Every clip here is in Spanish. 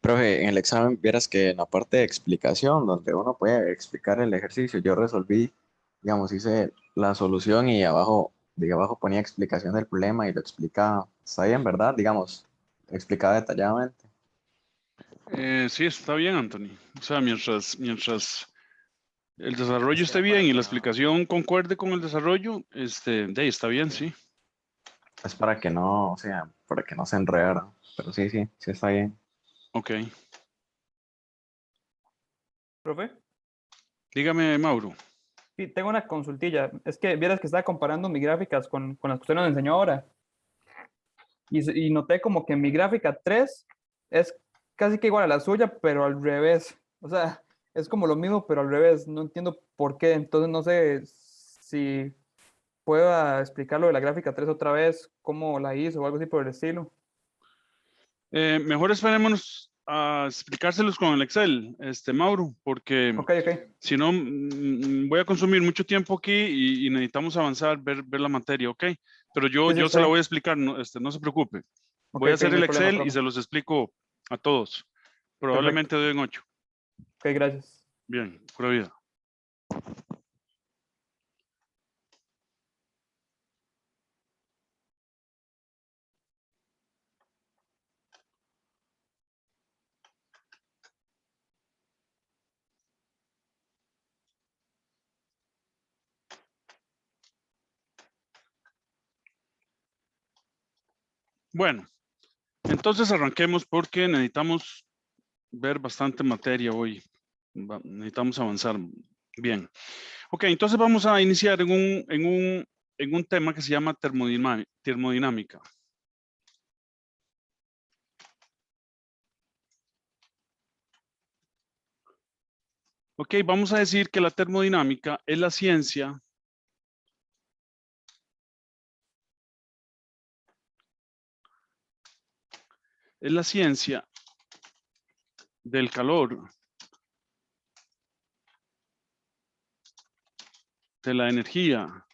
Profe, en el examen vieras que en la parte de explicación, donde uno puede explicar el ejercicio, yo resolví, digamos, hice la solución y abajo, de abajo ponía explicación del problema y lo explicaba. Está bien, ¿verdad? Digamos, explicaba detalladamente. Sí, está bien, Anthony. O sea, mientras el desarrollo Es que esté era bien para y que la no, explicación concuerde con el desarrollo, de ahí está bien, sí. sí. Es para que no, o sea, para que no se enredara. Pero sí, sí, sí está bien. Ok. Profe, Dígame, Mauro. sí, tengo una consultilla. Es que vieras que estaba comparando mis gráficas con las que usted nos enseñó ahora. Y noté como que mi gráfica 3 es casi que igual a la suya, pero al revés. O sea, es como lo mismo, pero al revés. No entiendo por qué. Entonces no sé si pueda explicar lo de la gráfica 3 otra vez, cómo la hizo o algo así por el estilo. Mejor esperémonos a explicárselos con el Excel, Mauro, porque Ok, ok. si no, voy a consumir mucho tiempo aquí y necesitamos avanzar, ver la materia, ¿ok? Pero Sí, sí, yo se está la voy bien. a explicar, no, no se preocupe. Ok, Voy a ok, hacer no hay el problema, Excel y profe. se los explico a todos. Perfecto. Probablemente doy en 8. Ok, gracias. Bien, pura vida. Bueno, entonces arranquemos porque necesitamos ver bastante materia hoy. Necesitamos avanzar bien. Ok, entonces vamos a iniciar en un tema que se llama termodinámica. Ok, vamos a decir que la termodinámica es la ciencia del calor, de la energía,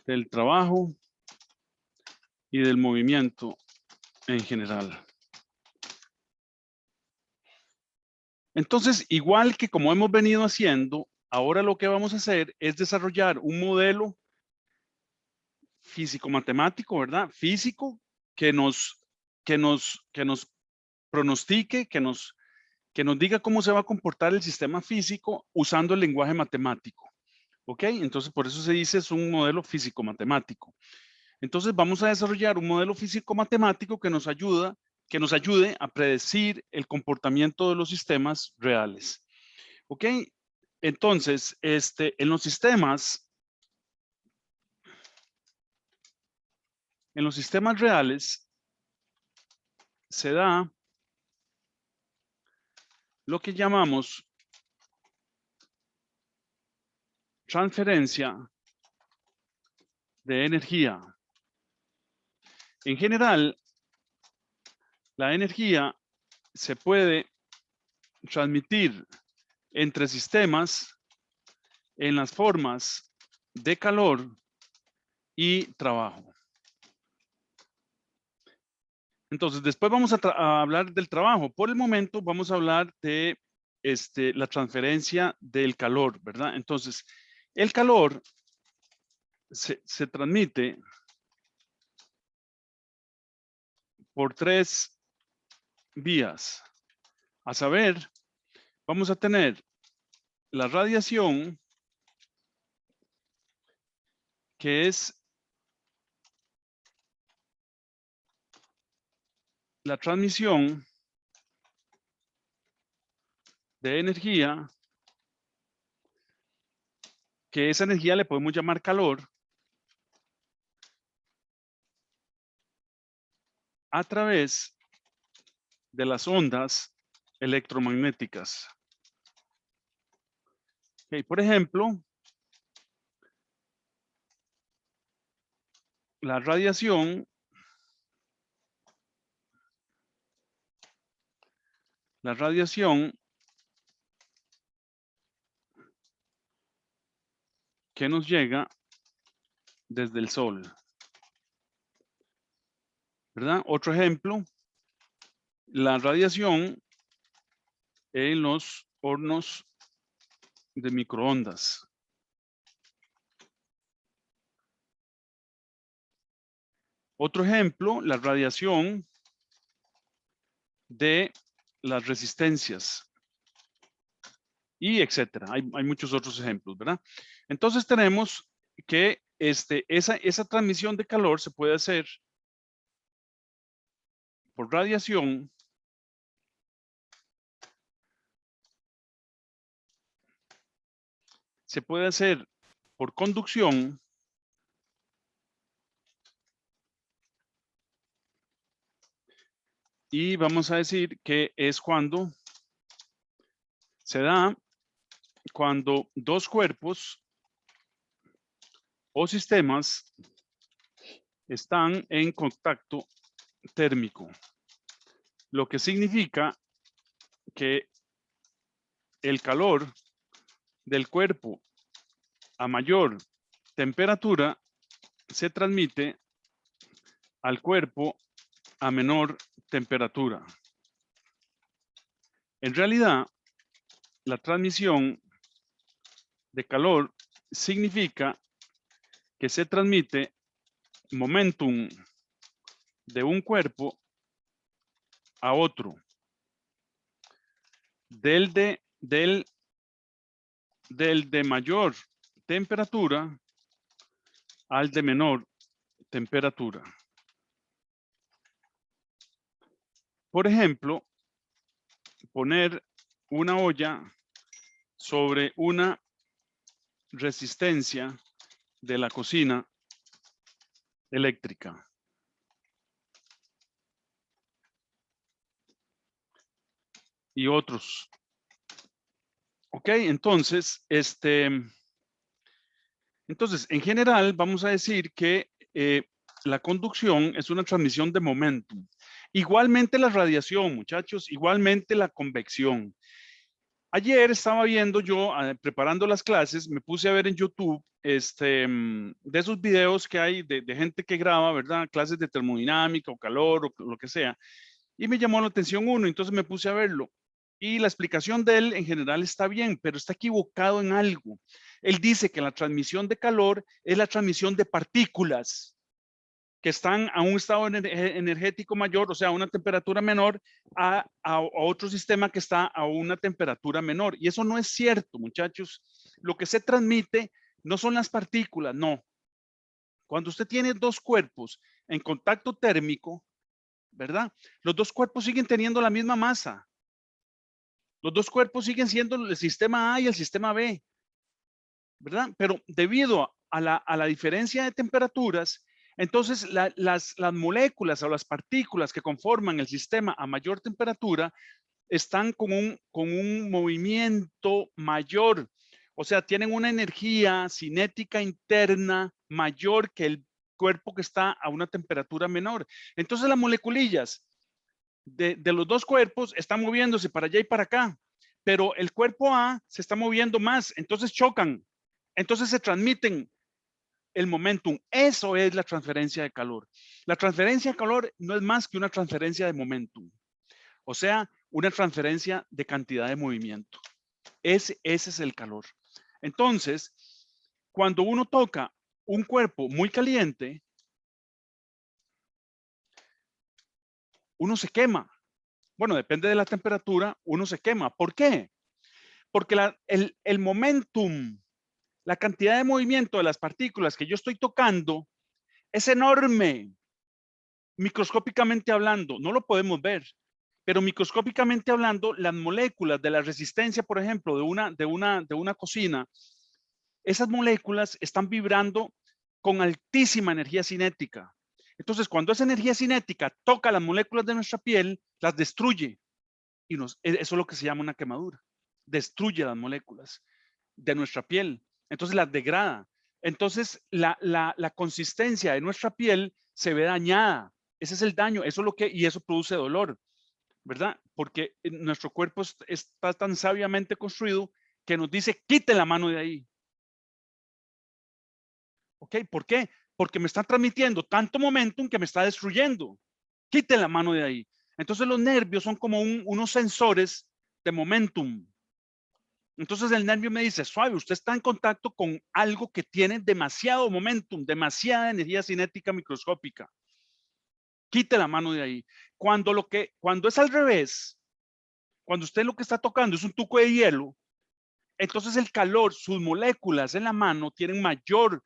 del trabajo y del movimiento en general. Entonces, igual que como hemos venido haciendo, ahora lo que vamos a hacer es desarrollar un modelo físico-matemático, ¿verdad? Físico que nos pronostique, que nos diga cómo se va a comportar el sistema físico usando el lenguaje matemático. ¿Ok? Entonces, por eso se dice es un modelo físico-matemático. Entonces, vamos a desarrollar un modelo físico-matemático que nos ayude a predecir el comportamiento de los sistemas reales. ¿Ok? Entonces, en los sistemas reales se da lo que llamamos transferencia de energía. En general, la energía se puede transmitir entre sistemas en las formas de calor y trabajo. Entonces, después vamos a hablar del trabajo. Por el momento, vamos a hablar de la transferencia del calor, ¿verdad? Entonces, el calor se transmite por 3 vías. A saber, vamos a tener la radiación, que es la transmisión de energía, que esa energía le podemos llamar calor, a través de las ondas electromagnéticas. Okay, por ejemplo, la radiación que nos llega desde el sol, ¿verdad? Otro ejemplo la radiación en los hornos de microondas. Otro ejemplo, la radiación de las resistencias y etcétera. Hay muchos otros ejemplos, ¿verdad? Entonces tenemos que esa transmisión de calor se puede hacer por radiación se puede hacer por conducción y vamos a decir que es cuando se da cuando dos cuerpos o sistemas están en contacto térmico, lo que significa que el calor del cuerpo a mayor temperatura se transmite al cuerpo a menor temperatura. En realidad, la transmisión de calor significa que se transmite momentum de un cuerpo a otro, del de mayor temperatura al de menor temperatura. Por ejemplo, poner una olla sobre una resistencia de la cocina eléctrica. Y otros. Ok, entonces, entonces, en general, vamos a decir que la conducción es una transmisión de momentum. Igualmente la radiación, muchachos, igualmente la convección. Ayer estaba viendo yo, preparando las clases, me puse a ver en YouTube de esos videos que hay de gente que graba, ¿verdad? Clases de termodinámica o calor o lo que sea. Y me llamó la atención uno, entonces me puse a verlo. Y la explicación de él en general está bien, pero está equivocado en algo. Él dice que la transmisión de calor es la transmisión de partículas que están a un estado energético mayor, o sea, a una temperatura menor, a otro sistema que está a una temperatura menor. Y eso no es cierto, muchachos. Lo que se transmite no son las partículas, no. Cuando usted tiene dos cuerpos en contacto térmico, ¿verdad? Los dos cuerpos siguen teniendo la misma masa. Los dos cuerpos siguen siendo el sistema A y el sistema B, ¿verdad? Pero debido a la diferencia de temperaturas, entonces las moléculas o las partículas que conforman el sistema a mayor temperatura están con un movimiento mayor. O sea, tienen una energía cinética interna mayor que el cuerpo que está a una temperatura menor. Entonces las moleculillas de los dos cuerpos están moviéndose para allá y para acá, pero el cuerpo A se está moviendo más, entonces chocan, entonces se transmiten el momentum. Eso es la transferencia de calor. La transferencia de calor no es más que una transferencia de momentum, o sea, una transferencia de cantidad de movimiento. Ese es el calor. Entonces, cuando uno toca un cuerpo muy caliente, uno se quema. Bueno, depende de la temperatura, uno se quema. ¿Por qué? Porque el momentum, la cantidad de movimiento de las partículas que yo estoy tocando es enorme, microscópicamente hablando. No lo podemos ver, pero microscópicamente hablando, las moléculas de la resistencia, por ejemplo, de una cocina, esas moléculas están vibrando con altísima energía cinética. Entonces, cuando esa energía cinética toca las moléculas de nuestra piel, las destruye. Y eso es lo que se llama una quemadura. Destruye las moléculas de nuestra piel. Entonces las degrada. Entonces la consistencia de nuestra piel se ve dañada. Ese es el daño. Eso es lo que, y eso produce dolor, ¿verdad? Porque nuestro cuerpo está tan sabiamente construido que nos dice, quite la mano de ahí. ¿Ok? ¿Por qué? Porque me está transmitiendo tanto momentum que me está destruyendo. Quite la mano de ahí. Entonces los nervios son como unos sensores de momentum. Entonces el nervio me dice, suave, usted está en contacto con algo que tiene demasiado momentum, demasiada energía cinética microscópica. Quite la mano de ahí. Cuando es al revés, cuando usted lo que está tocando es un tuco de hielo, entonces el calor, sus moléculas en la mano tienen mayor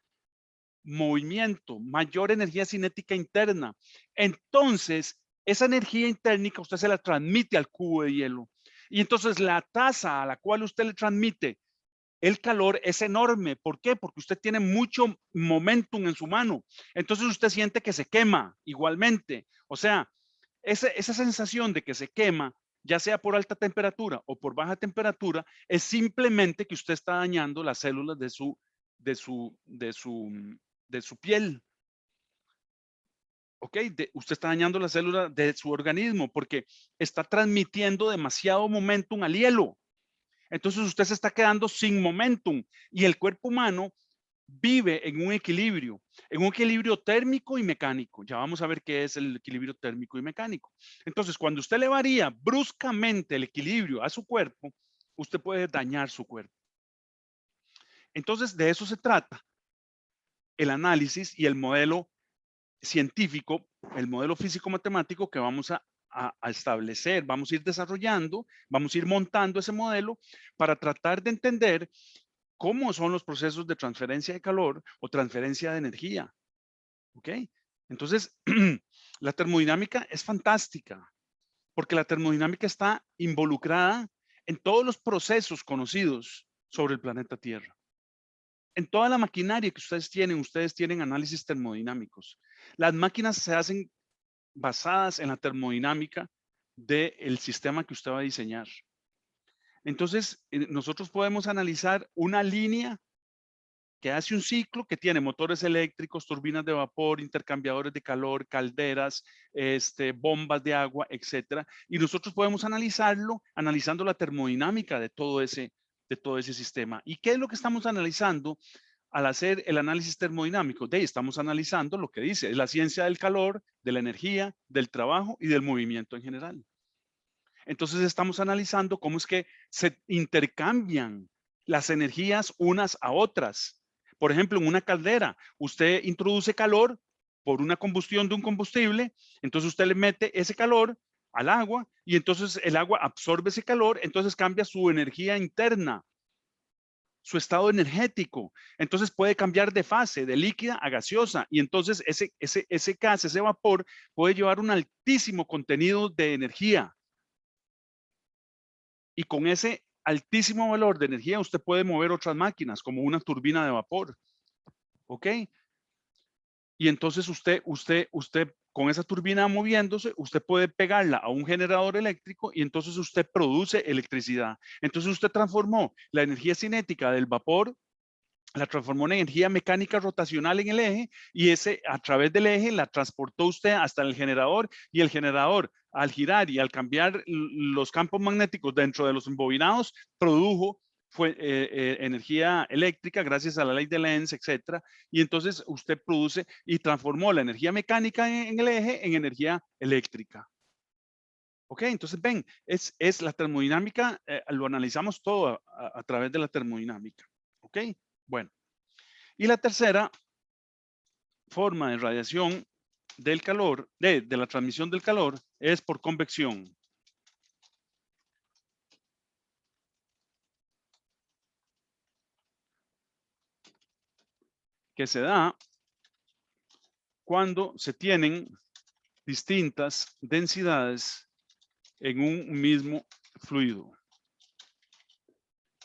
movimiento, mayor energía cinética interna. Entonces, esa energía interna usted se la transmite al cubo de hielo. Y entonces la tasa a la cual usted le transmite el calor es enorme. ¿Por qué? Porque usted tiene mucho momentum en su mano. Entonces usted siente que se quema igualmente. O sea, esa sensación de que se quema, ya sea por alta temperatura o por baja temperatura, es simplemente que usted está dañando las células de su piel. ¿Ok? Usted está dañando las células de su organismo porque está transmitiendo demasiado momentum al hielo. Entonces usted se está quedando sin momentum y el cuerpo humano vive en un equilibrio térmico y mecánico. Ya vamos a ver qué es el equilibrio térmico y mecánico. Entonces, cuando usted le varía bruscamente el equilibrio a su cuerpo, usted puede dañar su cuerpo. Entonces, de eso se trata el análisis y el modelo científico, el modelo físico-matemático que vamos a establecer, vamos a ir desarrollando, vamos a ir montando ese modelo para tratar de entender cómo son los procesos de transferencia de calor o transferencia de energía. ¿Ok? Entonces, la termodinámica es fantástica porque la termodinámica está involucrada en todos los procesos conocidos sobre el planeta Tierra. En toda la maquinaria que ustedes tienen análisis termodinámicos. Las máquinas se hacen basadas en la termodinámica del sistema que usted va a diseñar. Entonces, nosotros podemos analizar una línea que hace un ciclo que tiene motores eléctricos, turbinas de vapor, intercambiadores de calor, calderas, bombas de agua, etcétera. Y nosotros podemos analizarlo analizando la termodinámica de todo ese sistema. ¿Y qué es lo que estamos analizando al hacer el análisis termodinámico? De ahí estamos analizando lo que dice, es la ciencia del calor, de la energía, del trabajo y del movimiento en general. Entonces estamos analizando cómo es que se intercambian las energías unas a otras. Por ejemplo, en una caldera, usted introduce calor por una combustión de un combustible, entonces usted le mete ese calor al agua y entonces el agua absorbe ese calor, entonces cambia su energía interna, su estado energético. Entonces puede cambiar de fase, de líquida a gaseosa y entonces ese gas, ese vapor puede llevar un altísimo contenido de energía. Y con ese altísimo valor de energía usted puede mover otras máquinas como una turbina de vapor. ¿Ok? Y entonces usted con esa turbina moviéndose, usted puede pegarla a un generador eléctrico y entonces usted produce electricidad. Entonces usted transformó la energía cinética del vapor, la transformó en energía mecánica rotacional en el eje y a través del eje la transportó usted hasta el generador y el generador al girar y al cambiar los campos magnéticos dentro de los embobinados produjo energía eléctrica gracias a la ley de Lenz, etcétera. Y entonces usted produce y transformó la energía mecánica en el eje en energía eléctrica. Ok, entonces ven, es la termodinámica, lo analizamos todo a través de la termodinámica. Ok, bueno. Y la tercera forma de radiación del calor, de la transmisión del calor, es por convección. Que se da cuando se tienen distintas densidades en un mismo fluido.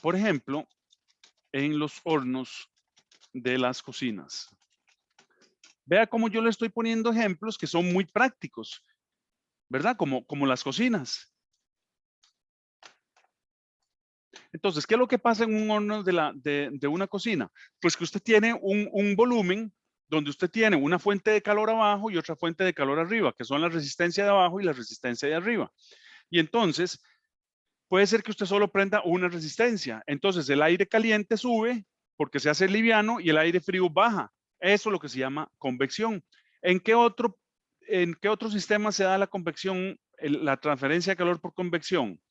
Por ejemplo, en los hornos de las cocinas. Vea cómo yo le estoy poniendo ejemplos que son muy prácticos, ¿verdad? Como las cocinas. Entonces, ¿qué es lo que pasa en un horno de una cocina? Pues que usted tiene un volumen donde usted tiene una fuente de calor abajo y otra fuente de calor arriba, que son la resistencia de abajo y la resistencia de arriba. Y entonces, puede ser que usted solo prenda una resistencia. Entonces, el aire caliente sube porque se hace liviano y el aire frío baja. Eso es lo que se llama convección. ¿En qué otro sistema se da la convección la transferencia de calor por convección.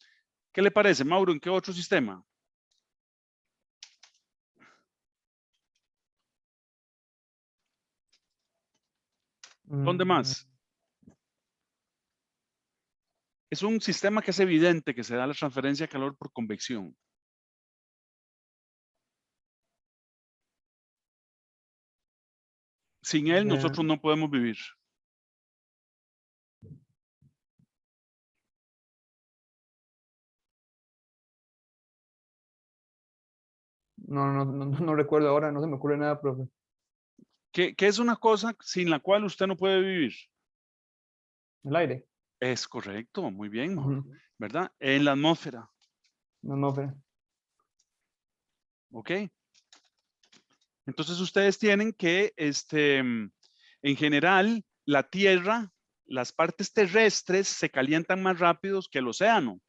¿Qué le parece, Mauro? ¿En qué otro sistema? ¿Dónde más? Es un sistema que es evidente que se da la transferencia de calor por convección. Sin él, nosotros no podemos vivir. No recuerdo ahora, no se me ocurre nada, profe. ¿Qué es una cosa sin la cual usted no puede vivir? El aire. Es correcto, muy bien, Mauro, Ujú. ¿verdad? En la atmósfera, No, pero ¿ok? Entonces ustedes tienen que, en general, la Tierra, las partes terrestres se calientan más rápidos que el océano.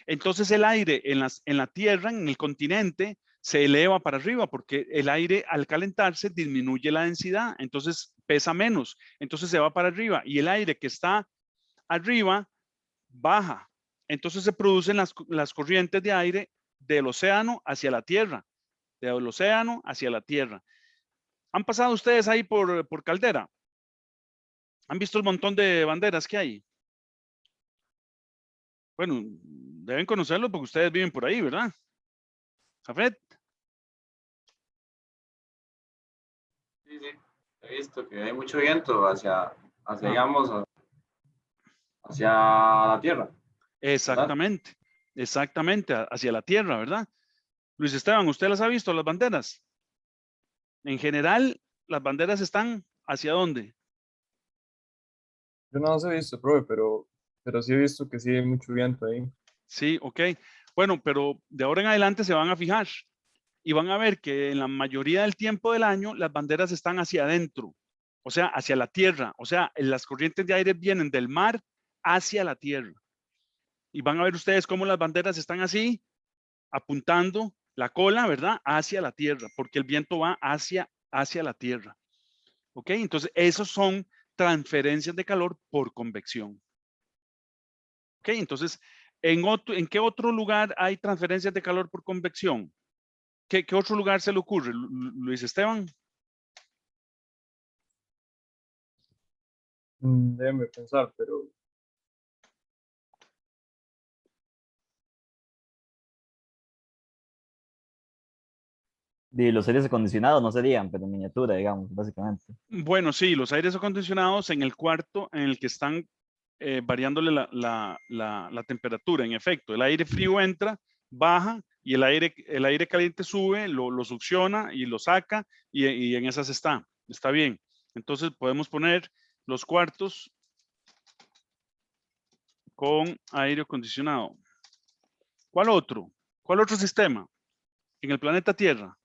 Entonces el aire en la Tierra, en el continente, se eleva para arriba porque el aire al calentarse disminuye la densidad, entonces pesa menos, entonces se va para arriba y el aire que está arriba baja. Entonces se producen las corrientes de aire del océano hacia la Tierra, del océano hacia la Tierra. ¿Han pasado ustedes ahí por Caldera? ¿Han visto el montón de banderas que hay? Bueno, deben conocerlo porque ustedes viven por ahí, ¿verdad? Jafet. Sí, sí, he visto que hay mucho viento hacia digamos, hacia la tierra, ¿verdad? Exactamente, exactamente, hacia la Tierra, ¿verdad? Luis Esteban, ¿usted las ha visto, las banderas? En general, las banderas están ¿hacia dónde? Yo no los he visto, profe, pero sí he visto que sí hay mucho viento ahí. Sí, ok. Bueno, pero de ahora en adelante se van a fijar y van a ver que en la mayoría del tiempo del año las banderas están hacia adentro, o sea, hacia la tierra, o sea, las corrientes de aire vienen del mar hacia la tierra. Y van a ver ustedes cómo las banderas están así, apuntando la cola, ¿verdad? Hacia la tierra, porque el viento va hacia la tierra. ¿Ok? Entonces, esos son transferencias de calor por convección. ¿Ok? Entonces, ¿en qué otro lugar hay transferencias de calor por convección? ¿Qué otro lugar se le ocurre, Luis Esteban? Déjenme pensar, pero Y los aires acondicionados no serían, pero en miniatura, digamos, básicamente. Bueno, sí, los aires acondicionados en el cuarto en el que están variándole la temperatura. En efecto, el aire frío entra, baja y el aire caliente sube, lo succiona y lo saca y en esas está. Está bien. Entonces podemos poner los cuartos con aire acondicionado. ¿Cuál otro? ¿Cuál otro sistema en el planeta Tierra?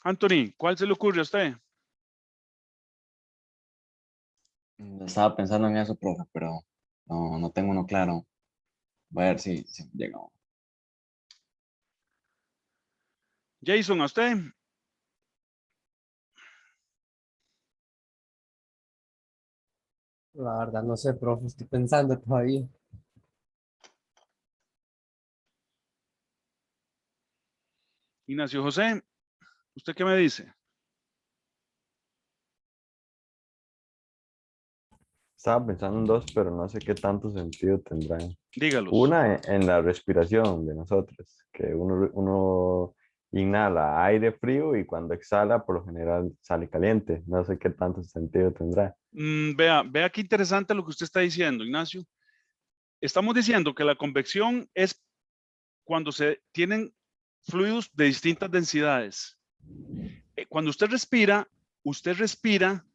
Anthony, ¿cuál se le ocurre a usted? Estaba pensando en eso, profe, pero no tengo uno claro. Voy a ver si llega. Jason, ¿a usted? La verdad, no sé, profe, estoy pensando todavía. Ignacio José, ¿usted qué me dice? Estaba pensando en dos, pero no sé qué tanto sentido tendrán. Dígalos. Una en la respiración de nosotros, que uno inhala aire frío y cuando exhala, por lo general sale caliente. No sé qué tanto sentido tendrá. Vea qué interesante lo que usted está diciendo, Ignacio. Estamos diciendo que la convección es cuando se tienen fluidos de distintas densidades. Cuando usted respira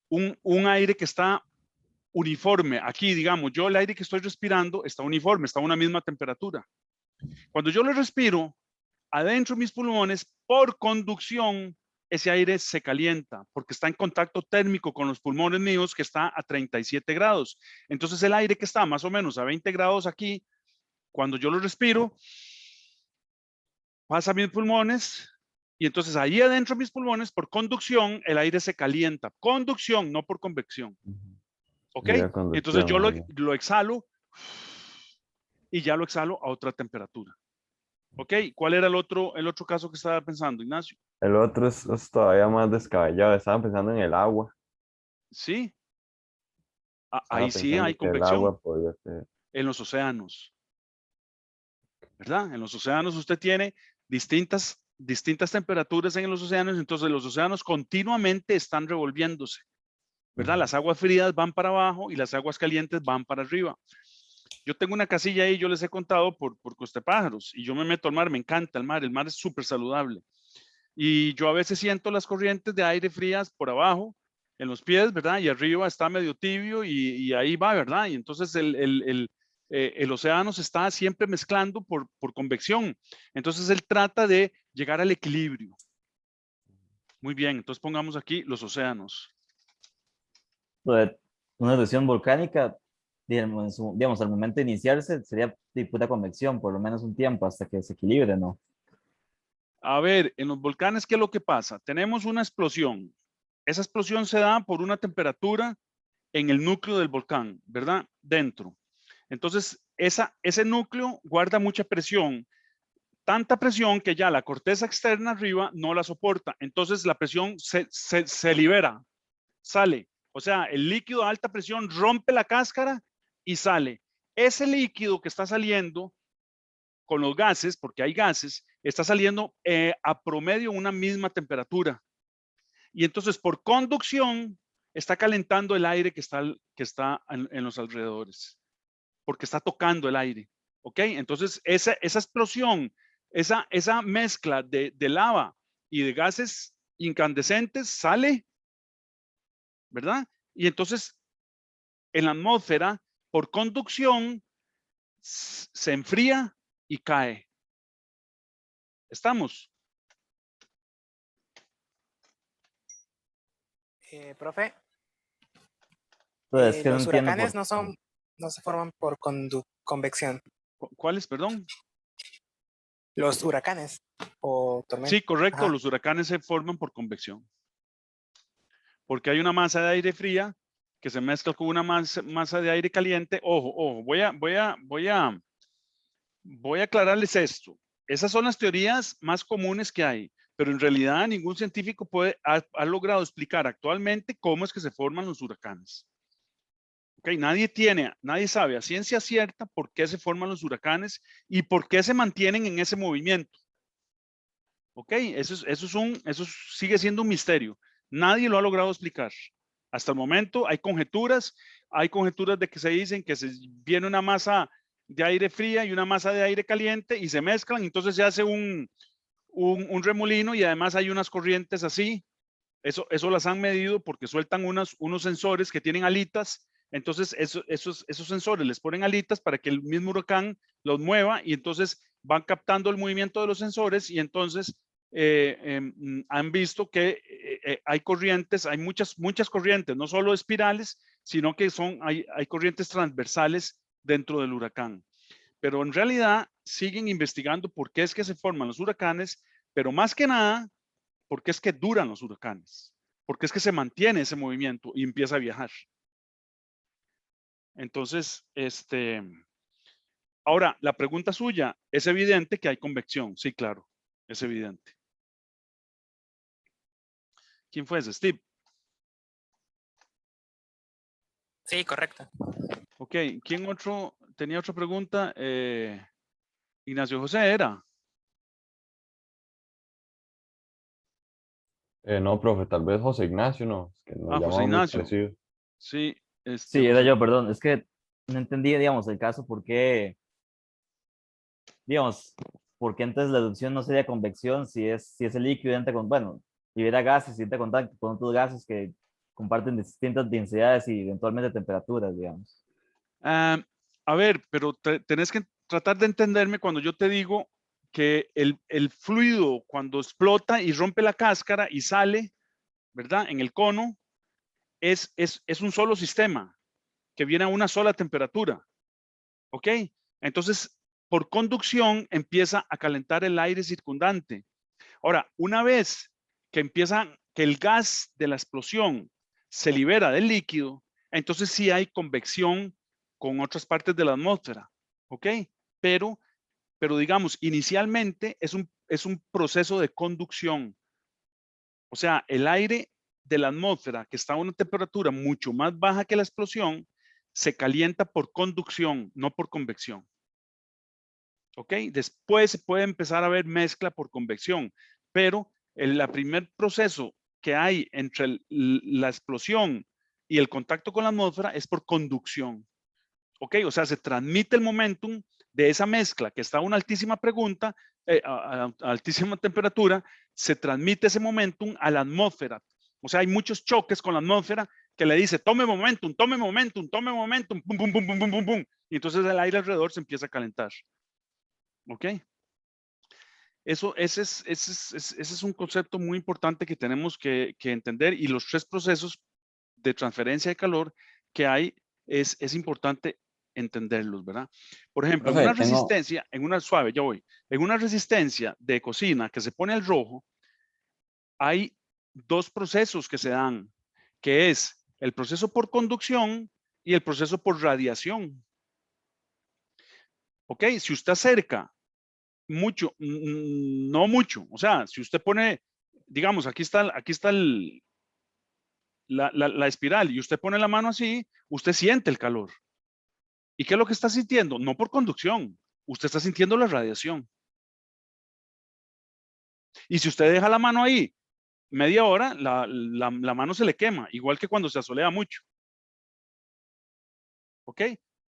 un aire que está uniforme. Aquí, digamos, yo el aire que estoy respirando está uniforme, está a una misma temperatura. Cuando yo lo respiro, adentro de mis pulmones, por conducción, ese aire se calienta porque está en contacto térmico con los pulmones míos que está a 37 grados. Entonces el aire que está más o menos a 20 grados aquí, cuando yo lo respiro, pasa a mis pulmones Y entonces ahí adentro de mis pulmones, por conducción, el aire se calienta. Conducción, no por convección. ¿Ok? Sería Entonces yo conducción, ajá. lo exhalo y ya lo exhalo a otra temperatura. ¿Ok? ¿Cuál era el otro caso que estaba pensando, Ignacio? El otro es todavía más descabellado. Estaba pensando en el agua. Sí. Estaba Ahí sí hay pensando que el convección. agua podía ser. En los océanos. ¿Verdad? En los océanos usted tiene distintas temperaturas en los océanos, entonces los océanos continuamente están revolviéndose. ¿Verdad? Las aguas frías van para abajo y las aguas calientes van para arriba. Yo tengo una casilla ahí, yo les he contado por Costa de Pájaros, y yo me meto al mar, me encanta el mar es súper saludable. Y yo a veces siento las corrientes de aire frías por abajo, en los pies, ¿verdad? Y arriba está medio tibio y ahí va, ¿verdad? Y entonces el océano se está siempre mezclando por convección. Entonces él trata de llegar al equilibrio. Muy bien, entonces pongamos aquí los océanos. Una erupción volcánica, digamos, al momento de iniciarse sería de pura convección, por lo menos un tiempo hasta que se equilibre, ¿no? A ver, en los volcanes, ¿qué es lo que pasa? Tenemos una explosión. Esa explosión se da por una temperatura en el núcleo del volcán, ¿verdad? Dentro. Entonces, ese núcleo guarda mucha presión, tanta presión que ya la corteza externa arriba no la soporta. Entonces, la presión se libera, sale. O sea, el líquido a alta presión rompe la cáscara y sale. Ese líquido que está saliendo con los gases, porque hay gases, está saliendo a promedio una misma temperatura. Y entonces, por conducción, está calentando el aire que está en los alrededores, porque está tocando el aire. ¿Ok? Entonces, esa explosión, esa mezcla de lava y de gases incandescentes sale, ¿verdad? Y entonces, en la atmósfera, por conducción, se enfría y cae. ¿Estamos? Profe, Entonces, es que no los entiendo huracanes por... no se forman por convección. ¿Cuáles, perdón? Los huracanes o tormentas. Sí, correcto. Ajá. Los huracanes se forman por convección. Porque hay una masa de aire fría que se mezcla con una masa de aire caliente. Ojo, voy a aclararles esto. Esas son las teorías más comunes que hay, pero en realidad ningún científico ha logrado explicar actualmente cómo es que se forman los huracanes. Okay, nadie sabe a ciencia cierta por qué se forman los huracanes y por qué se mantienen en ese movimiento. Ok, eso sigue siendo un misterio. Nadie lo ha logrado explicar. Hasta el momento hay conjeturas de que se dicen que se viene una masa de aire fría y una masa de aire caliente y se mezclan, entonces se hace un remolino y además hay unas corrientes así. Eso las han medido porque sueltan unos sensores que tienen alitas. Entonces, esos sensores les ponen alitas para que el mismo huracán los mueva y entonces van captando el movimiento de los sensores y entonces han visto que hay corrientes, hay muchas corrientes, no solo espirales, sino que hay corrientes transversales dentro del huracán. Pero en realidad siguen investigando por qué es que se forman los huracanes, pero más que nada, por qué es que duran los huracanes, por qué es que se mantiene ese movimiento y empieza a viajar. Entonces, ahora, la pregunta suya, ¿es evidente que hay convección? Sí, claro, es evidente. ¿Quién fue ese? Steve. Sí, correcto. Ok, ¿quién otro? Tenía otra pregunta. Ignacio José era. No, profe, tal vez José Ignacio, no, es que nos José llamamos muy Ignacio. parecido. Sí, Sí, era José. yo, perdón. Es que no entendí, digamos, el caso por qué, digamos, por qué entonces la erupción no sería convección si es el líquido entra con, bueno, libera gases y entra en contacto con otros gases que comparten distintas densidades y eventualmente temperaturas, digamos. A ver, pero tenés que tratar de entenderme cuando yo te digo que el fluido cuando explota y rompe la cáscara y sale, ¿verdad? En el cono, es un solo sistema que viene a una sola temperatura. ¿Ok? Entonces, por conducción empieza a calentar el aire circundante. Ahora, una vez que que el gas de la explosión se libera del líquido, entonces sí hay convección con otras partes de la atmósfera, ¿ok? Pero digamos, inicialmente es un proceso de conducción. O sea, el aire de la atmósfera, que está a una temperatura mucho más baja que la explosión, se calienta por conducción, no por convección. ¿Ok? Después se puede empezar a ver mezcla por convección, pero el primer proceso que hay entre la explosión y el contacto con la atmósfera es por conducción. ¿Ok? O sea, se transmite el momentum de esa mezcla que está a una altísima a altísima temperatura, se transmite ese momentum a la atmósfera. O sea, hay muchos choques con la atmósfera que le dice, tome momentum, tome momentum, tome momentum, pum, pum, pum, pum, pum, pum, pum. Y entonces el aire alrededor se empieza a calentar. ¿Ok? Ese es un concepto muy importante que tenemos que entender, y los 3 procesos de transferencia de calor que hay es importante entenderlos, ¿verdad? Por ejemplo, en Profe, una resistencia, en una resistencia de cocina que se pone al rojo, hay 2 procesos que se dan, que es el proceso por conducción y el proceso por radiación. ¿Ok? Si usted acerca mucho, no mucho, o sea, si usted pone, digamos, aquí está la espiral y usted pone la mano así, usted siente el calor. ¿Y qué es lo que está sintiendo? No por conducción, usted está sintiendo la radiación. Y si usted deja la mano ahí media hora, la mano se le quema, igual que cuando se asolea mucho. ¿Ok?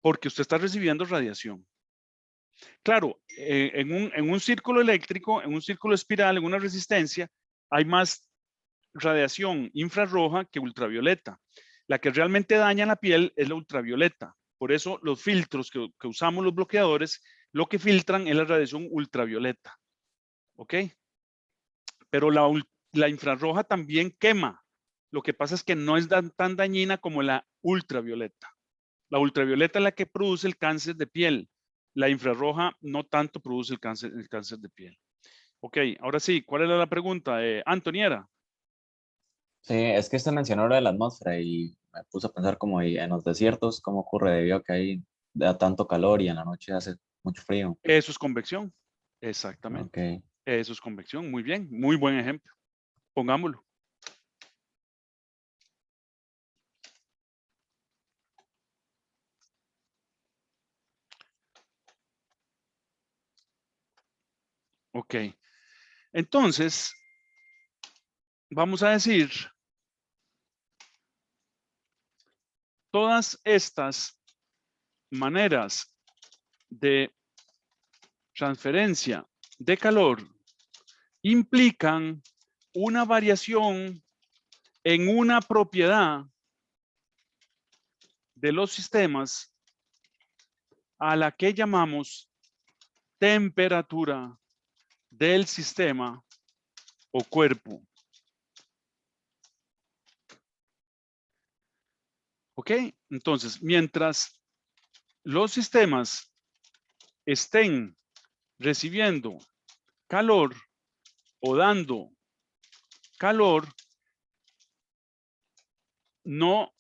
Porque usted está recibiendo radiación. Claro, en un círculo eléctrico, en un círculo espiral, en una resistencia, hay más radiación infrarroja que ultravioleta. La que realmente daña la piel es la ultravioleta. Por eso los filtros que usamos los bloqueadores, lo que filtran es la radiación ultravioleta. ¿Ok? Pero la infrarroja también quema. Lo que pasa es que no es tan dañina como la ultravioleta. La ultravioleta es la que produce el cáncer de piel. La infrarroja no tanto produce el cáncer de piel. Ok, ahora sí, ¿cuál era la pregunta? Antoniera. Sí, es que usted mencionó lo de la atmósfera y me puse a pensar como en los desiertos, cómo ocurre debido a que hay da tanto calor y en la noche hace mucho frío. Eso es convección. Exactamente. Ok. Eso es convección. Muy bien. Muy buen ejemplo. Pongámoslo. Ok. Entonces, vamos a decir, todas estas maneras de transferencia de calor implican una variación en una propiedad de los sistemas a la que llamamos temperatura del sistema o cuerpo. ¿Ok? Entonces, mientras los sistemas estén recibiendo calor o dando calor, no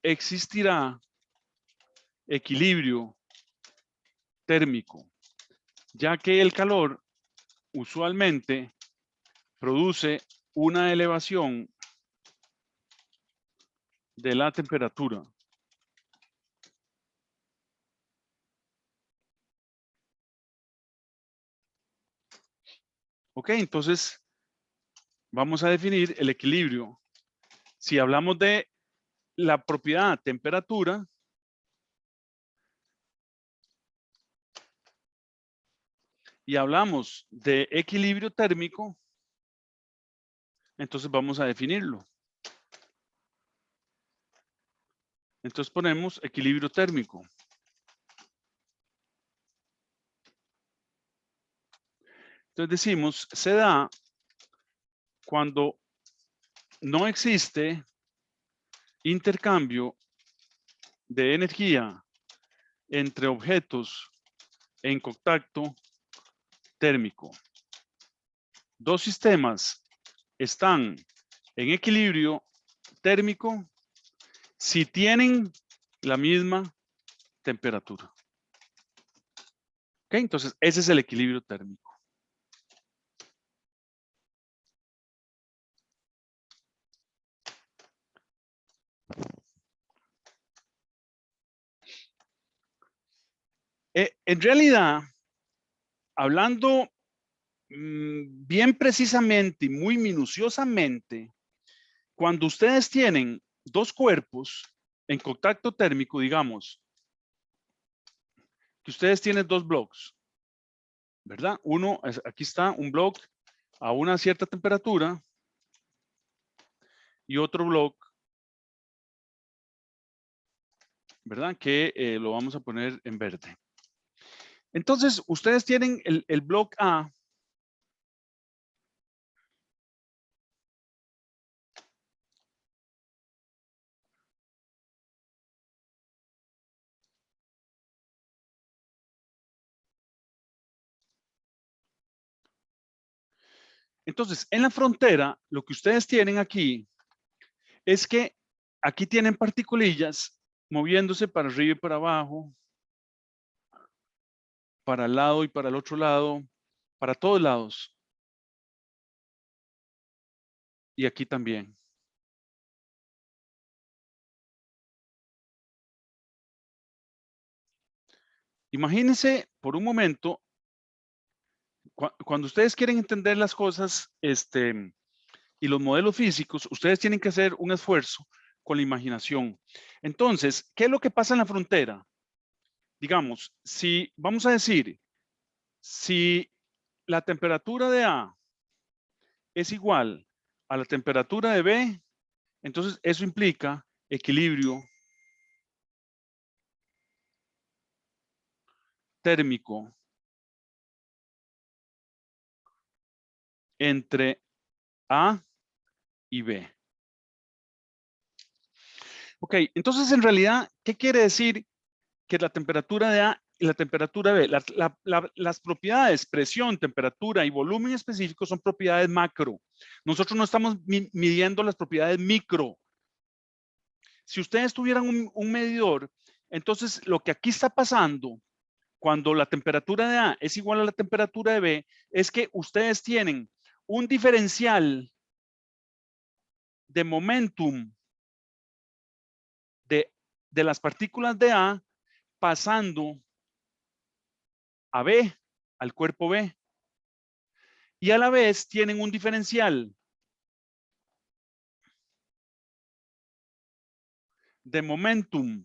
existirá equilibrio térmico, ya que el calor usualmente produce una elevación de la temperatura. Ok, entonces vamos a definir el equilibrio. Si hablamos de la propiedad temperatura, y hablamos de equilibrio térmico, entonces vamos a definirlo. Entonces ponemos equilibrio térmico. Entonces decimos, se da cuando no existe intercambio de energía entre objetos en contacto térmico. Dos sistemas están en equilibrio térmico si tienen la misma temperatura. ¿Ok? Entonces, ese es el equilibrio térmico. En realidad, hablando bien precisamente y muy minuciosamente, cuando ustedes tienen dos cuerpos en contacto térmico, digamos, que ustedes tienen dos bloques, ¿verdad? Uno, aquí está un bloque a una cierta temperatura y otro bloque, ¿verdad? Que lo vamos a poner en verde. Entonces, ustedes tienen el bloque A. Entonces, en la frontera, lo que ustedes tienen aquí es que aquí tienen particulillas moviéndose para arriba y para abajo, para el lado y para el otro lado, para todos lados. Y aquí también. Imagínense por un momento, cuando ustedes quieren entender las cosas y los modelos físicos, ustedes tienen que hacer un esfuerzo con la imaginación. Entonces, ¿qué es lo que pasa en la frontera? Digamos, si vamos a decir, si la temperatura de A es igual a la temperatura de B, entonces eso implica equilibrio térmico entre A y B. Ok, entonces en realidad, ¿qué quiere decir que la temperatura de A y la temperatura de B? Las propiedades, presión, temperatura y volumen específico son propiedades macro. Nosotros no estamos midiendo las propiedades micro. Si ustedes tuvieran un medidor, entonces lo que aquí está pasando cuando la temperatura de A es igual a la temperatura de B es que ustedes tienen un diferencial de momentum de las partículas de A pasando a B, al cuerpo B. Y a la vez tienen un diferencial de momentum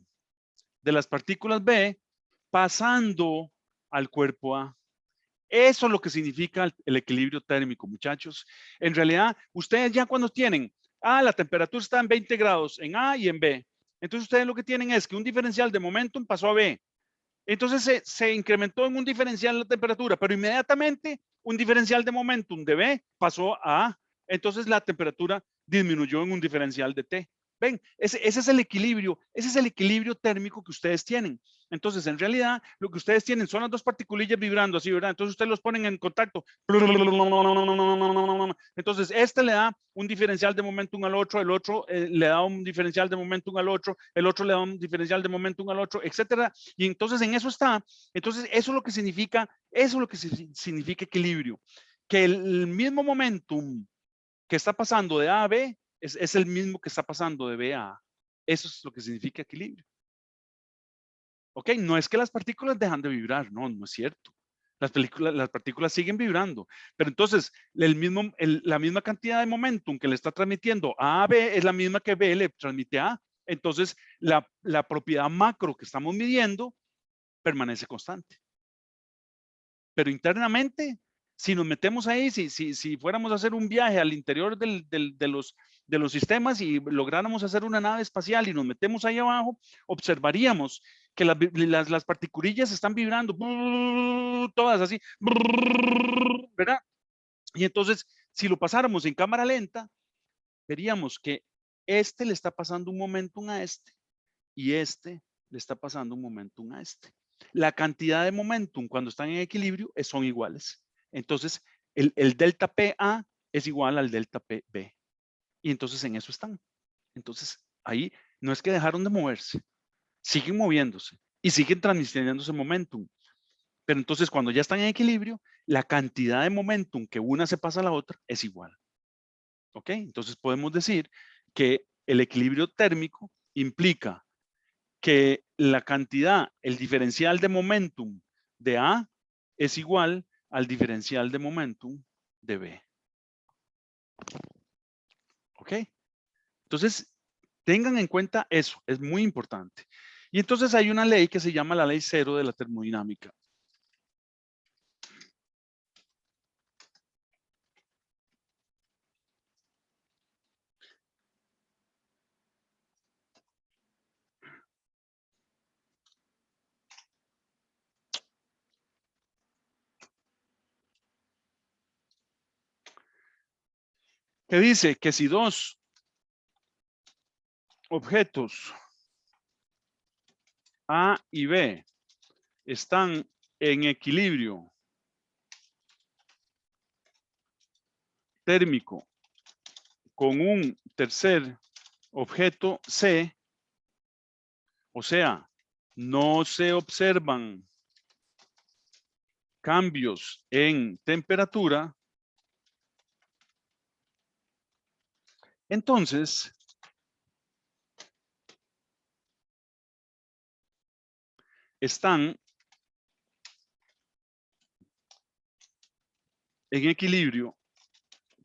de las partículas B pasando al cuerpo A. Eso es lo que significa el equilibrio térmico, muchachos. En realidad, ustedes ya cuando tienen, la temperatura está en 20 grados en A y en B. Entonces ustedes lo que tienen es que un diferencial de momentum pasó a B. Entonces se incrementó en un diferencial la temperatura, pero inmediatamente un diferencial de momentum de B pasó a A. Entonces la temperatura disminuyó en un diferencial de T. Ven, ese es el equilibrio térmico que ustedes tienen. Entonces, en realidad, lo que ustedes tienen son las dos particulillas vibrando así, ¿verdad? Entonces, ustedes los ponen en contacto. Entonces, este le da un diferencial de momentum al otro, el otro le da un diferencial de momentum al otro, el otro le da un diferencial de momentum al otro, etcétera. Y entonces, en eso está. Entonces, eso es lo que significa equilibrio. Que el mismo momentum que está pasando de A a B es el mismo que está pasando de B a A. Eso es lo que significa equilibrio. Ok, no es que las partículas dejan de vibrar, no, no es cierto. Las partículas siguen vibrando, pero entonces la misma cantidad de momentum que le está transmitiendo A a B es la misma que B le transmite a A. Entonces, la propiedad macro que estamos midiendo permanece constante. Pero internamente, si nos metemos ahí, si fuéramos a hacer un viaje al interior de los sistemas y lográramos hacer una nave espacial y nos metemos ahí abajo, observaríamos que las particulillas están vibrando, todas así, ¿verdad? Y entonces, si lo pasáramos en cámara lenta, veríamos que este le está pasando un momentum a este y este le está pasando un momentum a este. la cantidad de momentum cuando están en equilibrio son iguales. Entonces, el delta PA es igual al delta PB. Y entonces en eso están. Entonces, ahí no es que dejaron de moverse, siguen moviéndose y siguen transmitiendo ese momentum. Pero entonces cuando ya están en equilibrio, la cantidad de momentum que una se pasa a la otra es igual. ¿Ok? Entonces podemos decir que el equilibrio térmico implica que la cantidad, el diferencial de momentum de A es igual al diferencial de momentum de B. ¿Ok? Entonces, tengan en cuenta eso, es muy importante. Y entonces hay una ley que se llama la ley cero de la termodinámica. Que dice que si dos objetos A y B están en equilibrio térmico con un tercer objeto C, o sea, no se observan cambios en temperatura, entonces están en equilibrio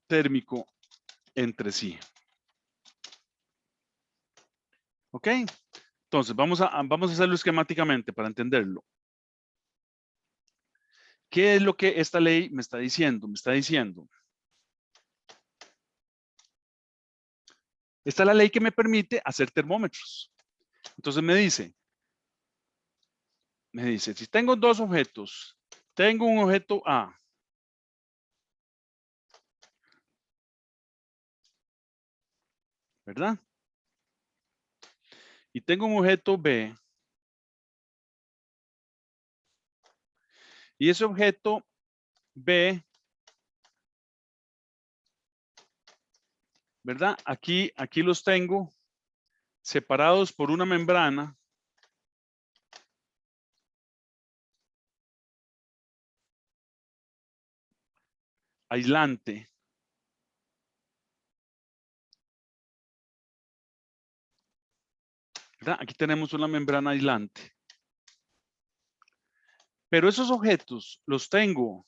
térmico entre sí. ¿Ok? Entonces, vamos a hacerlo esquemáticamente para entenderlo. ¿Qué es lo que esta ley me está diciendo? Me está diciendo, esta es la ley que me permite hacer termómetros. Entonces me dice, si tengo dos objetos, tengo un objeto A, ¿verdad? Y tengo un objeto B, y ese objeto B, ¿verdad? Aquí los tengo separados por una membrana aislante. ¿Verdad? Aquí tenemos una membrana aislante. Pero esos objetos los tengo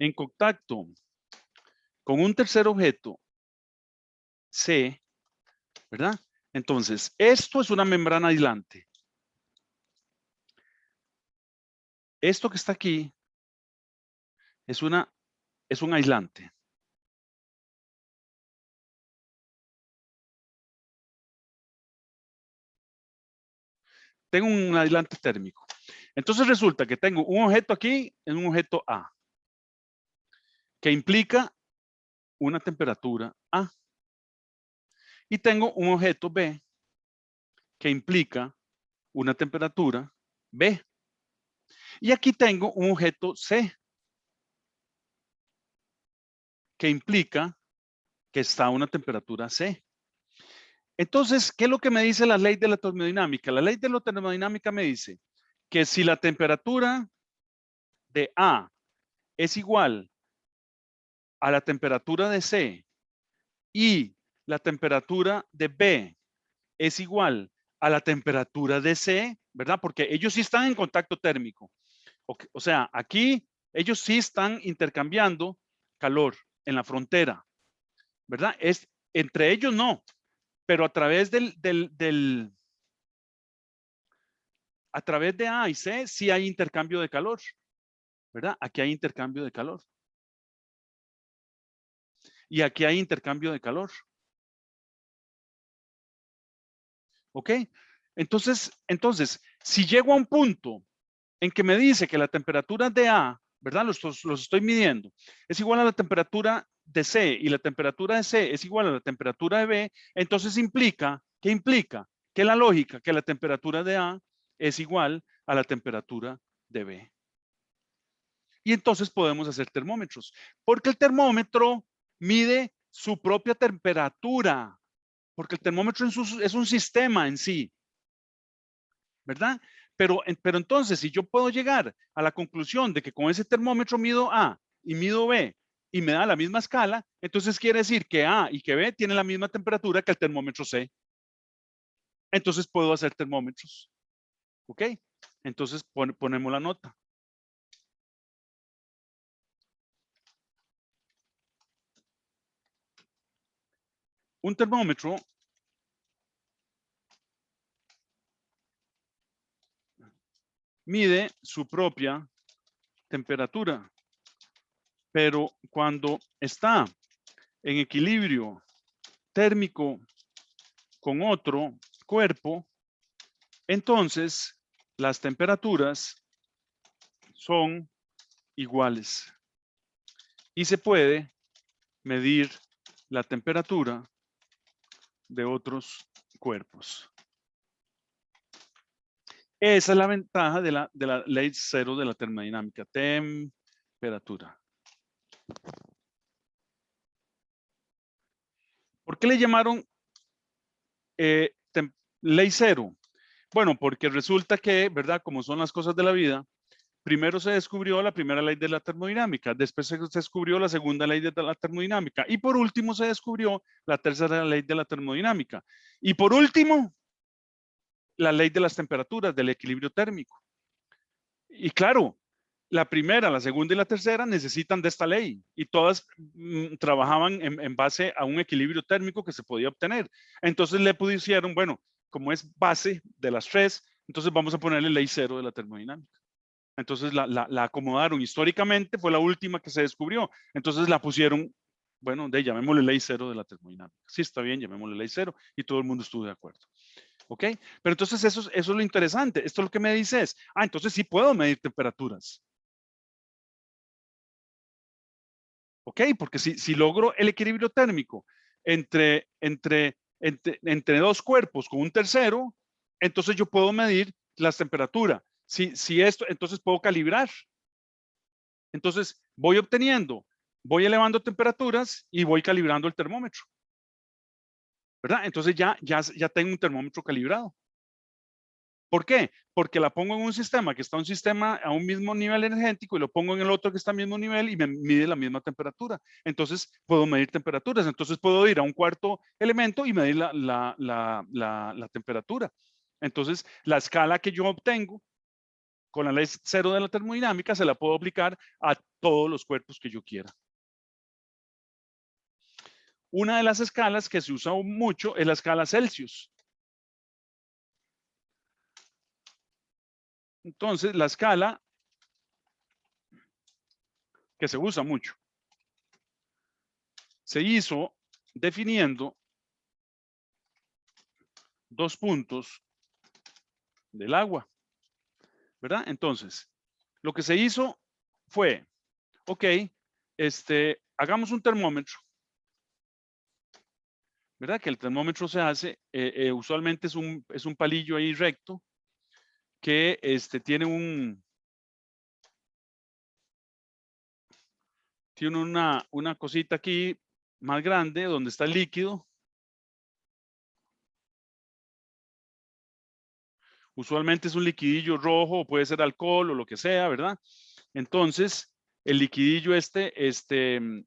en contacto con un tercer objeto C, ¿verdad? Entonces, esto es una membrana aislante. Esto que está aquí es un aislante. Tengo un aislante térmico. Entonces resulta que tengo un objeto aquí en un objeto A, que implica una temperatura A. Y tengo un objeto B, que implica una temperatura B. Y aquí tengo un objeto C, que implica que está a una temperatura C. Entonces, ¿qué es lo que me dice la ley de la termodinámica? La ley de la termodinámica me dice que si la temperatura de A es igual a la temperatura de C y la temperatura de B es igual a la temperatura de C, ¿verdad? Porque ellos sí están en contacto térmico. O sea, aquí ellos sí están intercambiando calor en la frontera, ¿verdad? Entre ellos no, pero a través a través de A y C sí hay intercambio de calor, ¿verdad? Aquí hay intercambio de calor. Y aquí hay intercambio de calor. ¿Ok? Entonces, si llego a un punto en que me dice que la temperatura de A, ¿verdad? Los estoy midiendo, es igual a la temperatura de C y la temperatura de C es igual a la temperatura de B, entonces implica, ¿qué implica? ¿Qué es la lógica? Que la temperatura de A es igual a la temperatura de B. Y entonces podemos hacer termómetros, porque el termómetro mide su propia temperatura, porque el termómetro es un sistema en sí, ¿verdad? Pero entonces, si yo puedo llegar a la conclusión de que con ese termómetro mido A y mido B y me da la misma escala, entonces quiere decir que A y que B tienen la misma temperatura que el termómetro C. Entonces puedo hacer termómetros. ¿Ok? Entonces ponemos la nota. Un termómetro mide su propia temperatura, pero cuando está en equilibrio térmico con otro cuerpo, entonces las temperaturas son iguales y se puede medir la temperatura de otros cuerpos. Esa es la ventaja de la ley cero de la termodinámica. Temperatura. ¿Por qué le llamaron ley cero? Bueno, porque resulta que, ¿verdad? Como son las cosas de la vida, primero se descubrió la primera ley de la termodinámica, después se descubrió la segunda ley de la termodinámica y por último se descubrió la tercera ley de la termodinámica. Y por último, la ley de las temperaturas, del equilibrio térmico. Y claro, la primera, la segunda y la tercera necesitan de esta ley y todas trabajaban en base a un equilibrio térmico que se podía obtener. Entonces le pusieron, bueno, como es base de las tres, entonces vamos a ponerle ley cero de la termodinámica. Entonces la acomodaron históricamente, fue la última que se descubrió. Entonces la pusieron, bueno, llamémosle ley cero de la termodinámica. Sí, está bien, llamémosle ley cero y todo el mundo estuvo de acuerdo. ¿Ok? Pero entonces eso es lo interesante. Esto lo que me dice es, entonces sí puedo medir temperaturas. ¿Ok? Porque si logro el equilibrio térmico entre dos cuerpos con un tercero, entonces yo puedo medir las temperaturas. Si esto, entonces puedo calibrar. Entonces voy obteniendo, voy elevando temperaturas y voy calibrando el termómetro. ¿Verdad? Entonces ya tengo un termómetro calibrado. ¿Por qué? Porque la pongo en un sistema que está un sistema a un mismo nivel energético y lo pongo en el otro que está al mismo nivel y me mide la misma temperatura. Entonces puedo medir temperaturas. Entonces puedo ir a un cuarto elemento y medir la temperatura. Entonces la escala que yo obtengo con la ley cero de la termodinámica se la puedo aplicar a todos los cuerpos que yo quiera. Una de las escalas que se usa mucho es la escala Celsius. Entonces, la escala que se usa mucho se hizo definiendo dos puntos del agua, ¿verdad? Entonces, lo que se hizo fue, ok, hagamos un termómetro, ¿verdad? Que el termómetro se hace, usualmente es un palillo ahí recto que tiene una cosita aquí más grande donde está el líquido. Usualmente es un liquidillo rojo o puede ser alcohol o lo que sea, ¿verdad? Entonces, el liquidillo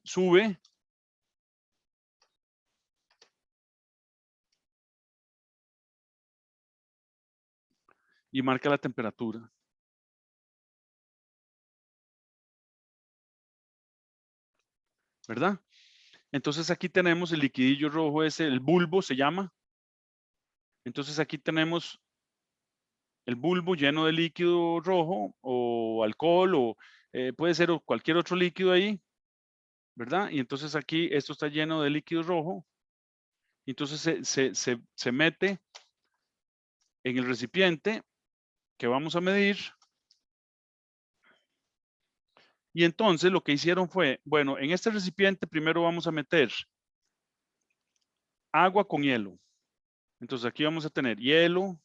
sube y marca la temperatura. ¿Verdad? Entonces aquí tenemos el liquidillo rojo ese, el bulbo se llama. Entonces aquí tenemos el bulbo lleno de líquido rojo o alcohol o puede ser cualquier otro líquido ahí, ¿verdad? Y entonces aquí esto está lleno de líquido rojo. Entonces se mete en el recipiente que vamos a medir. Y entonces lo que hicieron fue, bueno, en este recipiente primero vamos a meter agua con hielo. Entonces aquí vamos a tener hielo.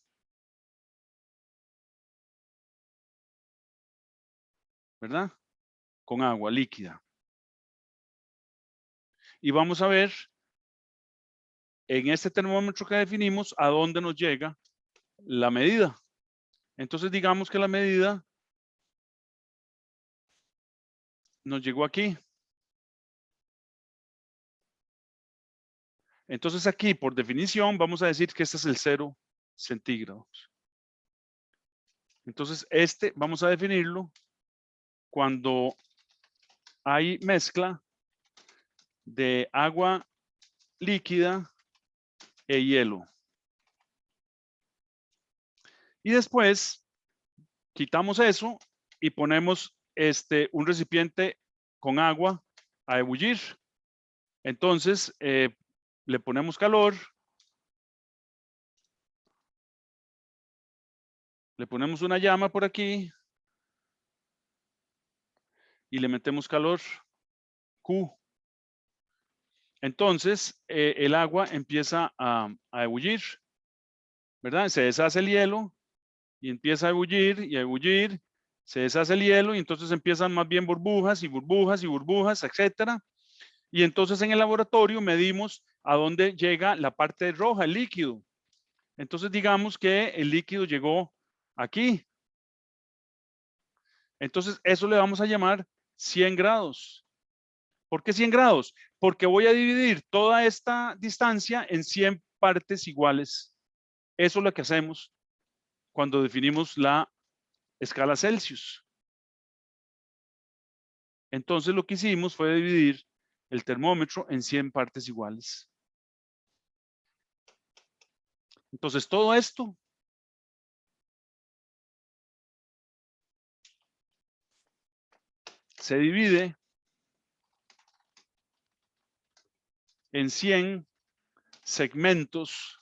¿Verdad? Con agua líquida. Y vamos a ver en este termómetro que definimos a dónde nos llega la medida. Entonces digamos que la medida nos llegó aquí. Entonces aquí, por definición, vamos a decir que este es el 0 centígrados. Entonces este vamos a definirlo cuando hay mezcla de agua líquida e hielo. Y después quitamos eso y ponemos un recipiente con agua a ebullir. Entonces le ponemos calor. Le ponemos una llama por aquí. Y le metemos calor Q. Entonces el agua empieza a ebullir. ¿Verdad? Se deshace el hielo y empieza a ebullir y a ebullir. Se deshace el hielo y entonces empiezan más bien burbujas y burbujas y burbujas, etcétera. Y entonces en el laboratorio medimos a dónde llega la parte roja, el líquido. Entonces digamos que el líquido llegó aquí. Entonces eso le vamos a llamar 100 grados. ¿Por qué 100 grados? Porque voy a dividir toda esta distancia en 100 partes iguales. Eso es lo que hacemos cuando definimos la escala Celsius. Entonces lo que hicimos fue dividir el termómetro en 100 partes iguales. Entonces todo esto se divide en 100 segmentos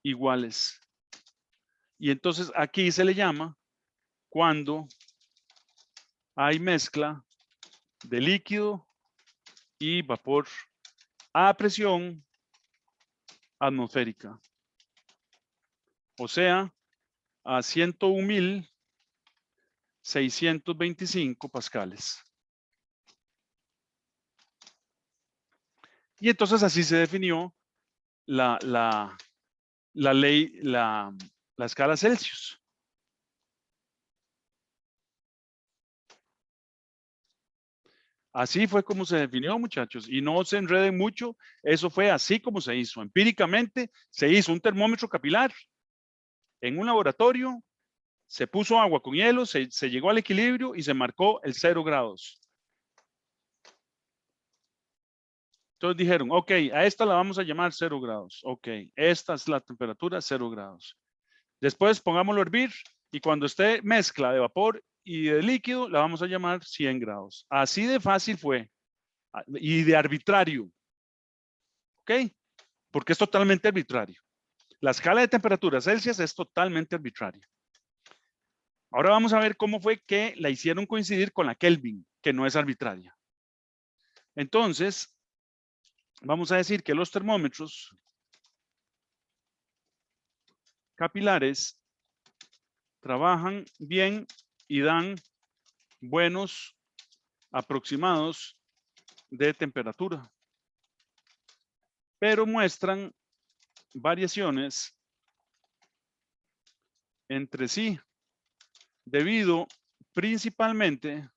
iguales. Y entonces aquí se le llama cuando hay mezcla de líquido y vapor a presión atmosférica. O sea, a 101.625 pascales. Y entonces así se definió la ley, la escala Celsius. Así fue como se definió, muchachos, y no se enreden mucho, eso fue así como se hizo. Empíricamente se hizo un termómetro capilar en un laboratorio, se puso agua con hielo, se llegó al equilibrio y se marcó el 0 grados. Entonces dijeron, ok, a esta la vamos a llamar 0 grados. Ok, esta es la temperatura 0 grados. Después pongámoslo a hervir y cuando esté mezcla de vapor y de líquido, la vamos a llamar 100 grados. Así de fácil fue. Y de arbitrario. ¿Ok? Porque es totalmente arbitrario. La escala de temperaturas Celsius es totalmente arbitraria. Ahora vamos a ver cómo fue que la hicieron coincidir con la Kelvin, que no es arbitraria. Entonces, vamos a decir que los termómetros capilares trabajan bien y dan buenos aproximados de temperatura, pero muestran variaciones entre sí debido principalmente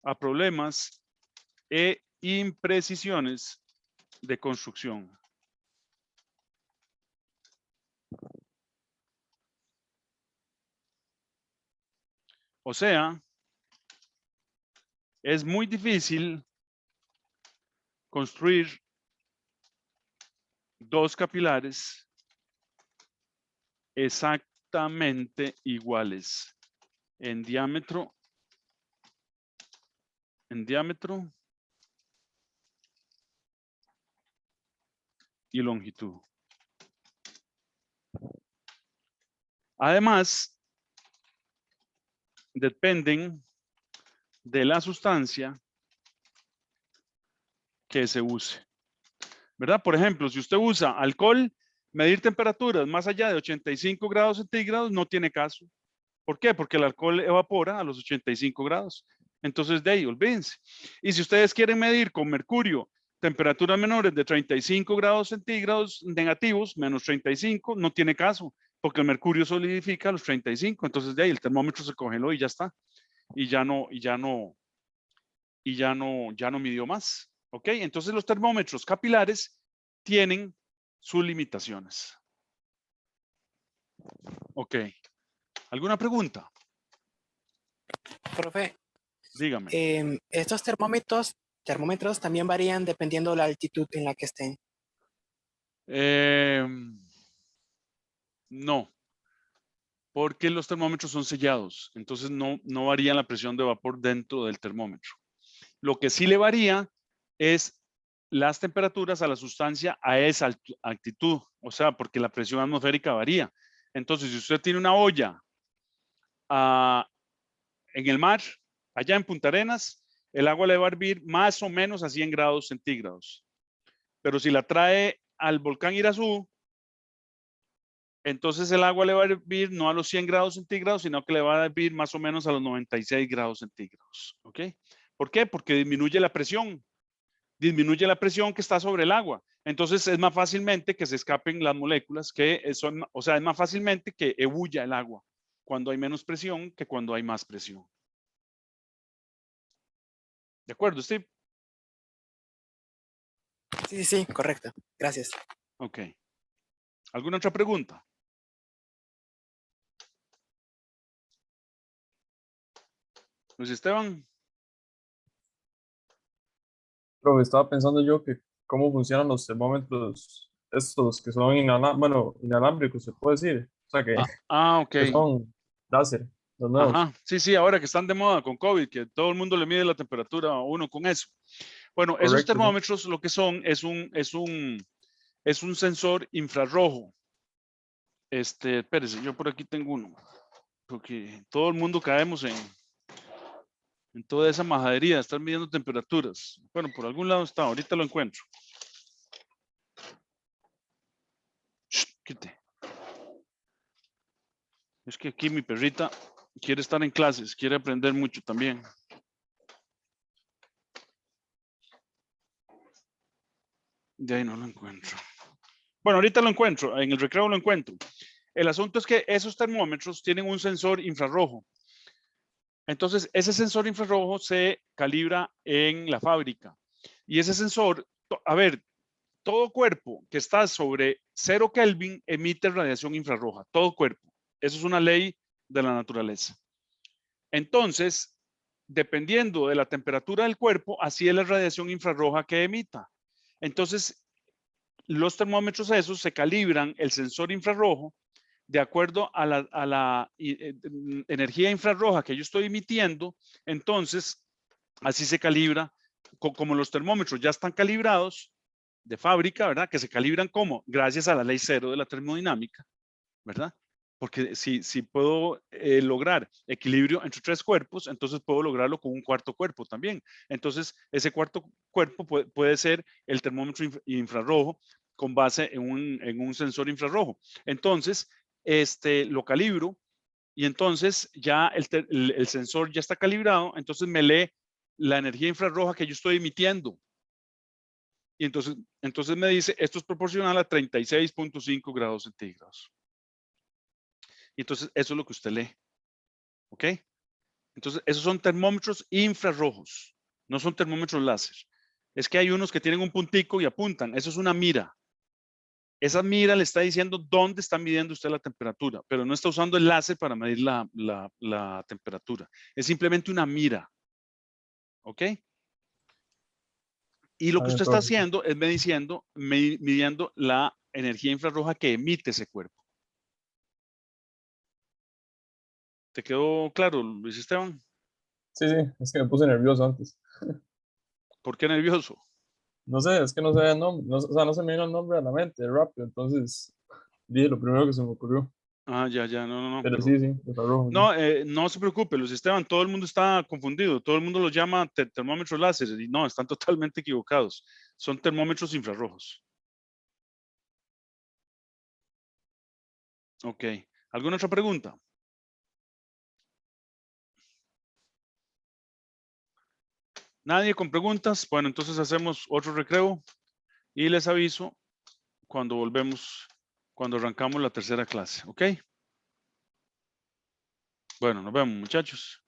a problemas e imprecisiones de construcción. O sea, es muy difícil construir dos capilares exactamente iguales en diámetro y longitud. Además, dependen de la sustancia que se use. ¿Verdad? Por ejemplo, si usted usa alcohol, Medir temperaturas más allá de 85 grados centígrados no tiene caso. ¿Por qué? Porque el alcohol evapora a los 85 grados. Entonces, de ahí, olvídense. Y si ustedes quieren medir con mercurio temperaturas menores de 35 grados centígrados negativos, menos 35, no tiene caso, porque el mercurio solidifica a los 35. Entonces, de ahí, el termómetro se congeló y ya está. Y ya no midió más. ¿Ok? Entonces, los termómetros capilares tienen sus limitaciones. Ok. ¿Alguna pregunta? Profe, Dígame. estos termómetros también varían dependiendo de la altitud en la que estén. No, porque los termómetros son sellados, entonces no varía la presión de vapor dentro del termómetro. Lo que sí le varía es las temperaturas a la sustancia a esa altitud, o sea, porque la presión atmosférica varía. Entonces, si usted tiene una olla en el mar, allá en Punta Arenas, el agua le va a hervir más o menos a 100 grados centígrados. Pero si la trae al volcán Irazú, entonces el agua le va a hervir no a los 100 grados centígrados, sino que le va a hervir más o menos a los 96 grados centígrados. ¿Ok? ¿Por qué? Porque disminuye la presión que está sobre el agua. Entonces es más fácilmente que se escapen las moléculas es más fácilmente que ebulla el agua cuando hay menos presión que cuando hay más presión. ¿De acuerdo, Steve? Sí, correcto. Gracias. Ok. ¿Alguna otra pregunta? Luis Esteban. Pero estaba pensando yo que cómo funcionan los termómetros estos que son inalámbricos, se puede decir. O sea, Ok. que son láser, los nuevos. Ajá, sí, ahora que están de moda con COVID, que todo el mundo le mide la temperatura a uno con eso. Bueno, esos Correcto, sí. termómetros lo que son es un sensor infrarrojo. Espérese, yo por aquí tengo uno, porque todo el mundo caemos en toda esa majadería de estar midiendo temperaturas. Bueno, por algún lado está, ahorita lo encuentro. Quite. Es que aquí mi perrita quiere estar en clases, quiere aprender mucho también. De ahí no lo encuentro. Bueno, ahorita lo encuentro, en el recreo lo encuentro. El asunto es que esos termómetros tienen un sensor infrarrojo. Entonces, ese sensor infrarrojo se calibra en la fábrica. Y ese sensor, a ver, todo cuerpo que está sobre 0 Kelvin emite radiación infrarroja, todo cuerpo. Eso es una ley de la naturaleza. Entonces, dependiendo de la temperatura del cuerpo, así es la radiación infrarroja que emita. Entonces, los termómetros esos se calibran el sensor infrarrojo de acuerdo a la energía infrarroja que yo estoy emitiendo. Entonces, así se calibra, como los termómetros ya están calibrados de fábrica, ¿verdad? Que se calibran como, gracias a la ley cero de la termodinámica, ¿verdad? Porque si puedo lograr equilibrio entre 3 cuerpos, entonces puedo lograrlo con un cuarto cuerpo también. Entonces, ese cuarto cuerpo puede ser el termómetro infrarrojo con base en un sensor infrarrojo. Entonces, lo calibro y entonces ya el sensor ya está calibrado, entonces me lee la energía infrarroja que yo estoy emitiendo. Y entonces me dice, esto es proporcional a 36.5 grados centígrados. Y entonces eso es lo que usted lee. ¿Ok? Entonces esos son termómetros infrarrojos, no son termómetros láser. Es que hay unos que tienen un puntico y apuntan. Eso es una mira. Esa mira le está diciendo dónde está midiendo usted la temperatura, pero no está usando el láser para medir la temperatura. Es simplemente una mira. ¿Ok? Y lo que usted está haciendo es midiendo la energía infrarroja que emite ese cuerpo. ¿Te quedó claro, Luis Esteban? Sí, es que me puse nervioso antes. ¿Por qué nervioso? No sé, es que no sabía el nombre, o sea, no se me vino el nombre a la mente rápido, entonces dije lo primero que se me ocurrió. Ah, ya, no. Pero sí, infrarrojo. No, no se preocupe, Luis Esteban, todo el mundo está confundido, todo el mundo los llama termómetros láser y no, están totalmente equivocados. Son termómetros infrarrojos. Ok. ¿Alguna otra pregunta? ¿Nadie con preguntas? Bueno, entonces hacemos otro recreo y les aviso cuando volvemos, cuando arrancamos la tercera clase. ¿Ok? Bueno, nos vemos, muchachos.